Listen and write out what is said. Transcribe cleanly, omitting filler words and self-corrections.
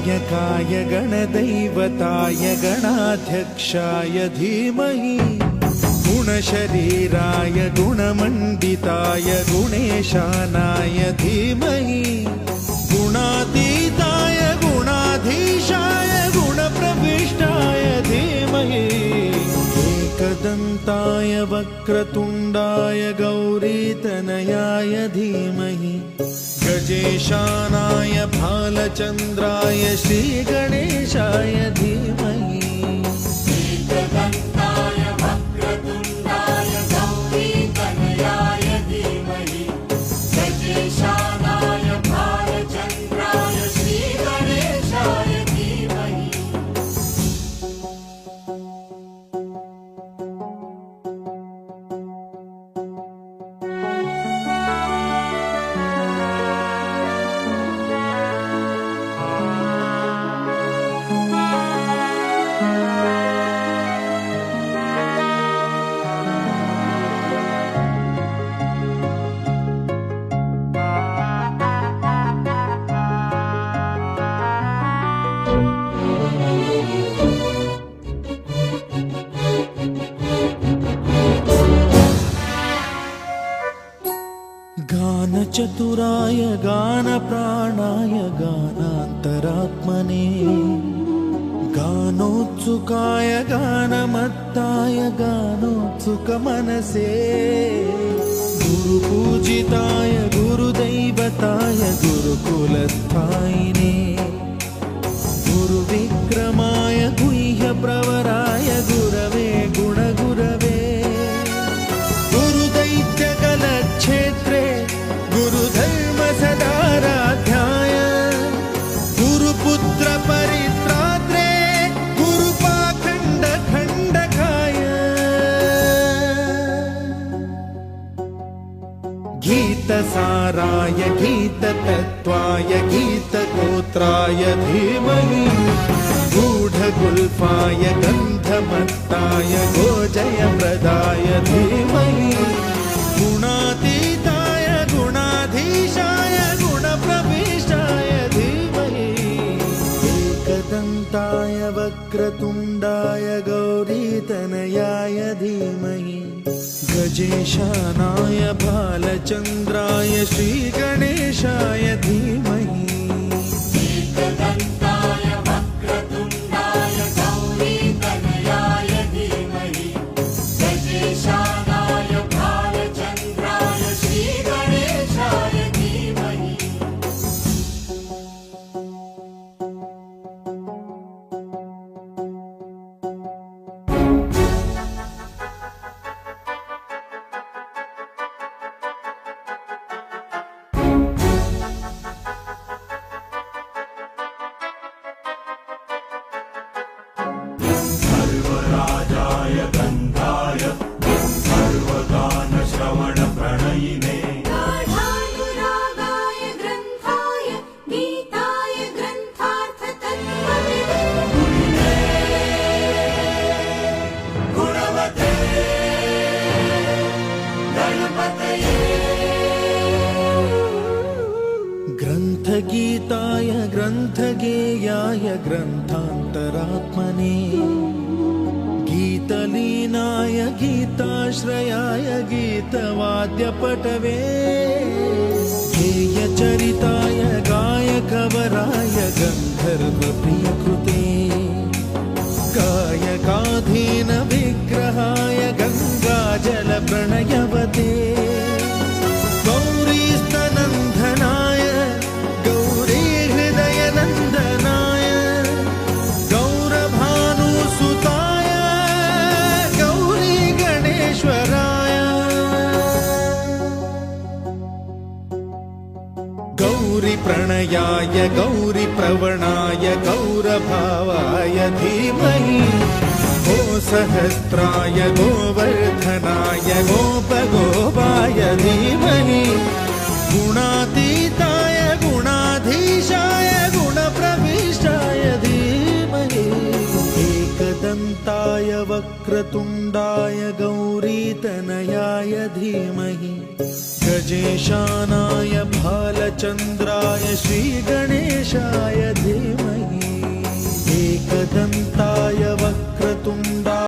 गणनायकाय गणदैवताय गणाध्यक्षाय धीमहि गुणशरीराय गुणमण्डिताय गुणेशानाय धीमहि गुणातीताय गुणाधीशाय गुणप्रविष्टाय धीमहि एकदन्ताय वक्रतुण्डाय गौरीतनयाय धीमहि गजेशानाय भालचन्द्राय श्रीगणेशाय धीमहि एकदन्ताय वक्रतुण्डाय गौरीतनयाय धीमहि गजेशानाय भालचन्द्राय श्रीगणेशाय धीमहि गानचतुराय गानप्राणाय गानान्तरात्मने गानोत्सुकाय गानमत्ताय गानोत्सुकमनसे गुरुपूजिताय गुरुदैवताय गुरुकुलस्थायिने गुरुविक्रमाय गुह्यप्रवराय गुरवे गुणगुरवे गुरुदैत्यकलक्षेत्रे गुरुधर्मसदाराध्याय गुरुपुत्रपरित्रात्रे गुरुपाखण्डखण्डकाय गीतसाराय गीततत्त्वाय गीतगोत्राय धीमहि गूढगुल्फाय गन्धमत्ताय गोजयप्रदाय धीमहि गुणातीताय गुणाधीशाय गुणप्रविष्टाय धीमहि एकदन्ताय वक्रतुण्डाय गौरीतनयाय धीमहि गजेशानाय भालचन्द्राय श्रीगणेशाय धीमहि एकदन्ताय वक्रतुण्डाय गौरीतनयाय धीमहि गजेशानाय भालचन्द्राय श्रीगणेशाय धीमहि सर्वराजाय गन्धाय सर्वगानश्रवणप्रणयिने गाढानुरागाय ग्रन्थाय गीताय ग्रन्थार्थतत्त्वविदे गुणवते गणपतये ग्रन्थगीताय ग्रन्थगेयाय ग्रन्थान्तरात्मने गीतलीनाय गीताश्रयाय गीतवाद्यपटवे गेयचरिताय गायकवराय गन्धर्वप्रियकृते गायकाधीन विग्रहाय गङ्गाजलप्रणयवते गौरीस्तनन्दनाय गौरीहृदयनन्दनाय गौरभानुसुताय गौरीगणेश्वराय गौरीप्रणयाय गौरीप्रवणाय गौरभावाय धीमहि गोसहस्राय गोवर्धनाय गोपगोपाय धीमहि गुणातीताय गुणाधीशाय गुणप्रविष्टाय धीमहि एकदन्ताय वक्रतुण्डाय गौरीतनयाय धीमहि गजेशानाय भालचन्द्राय श्रीगणेशाय धीमहि एकदन्ताय वक्रतुण्डाय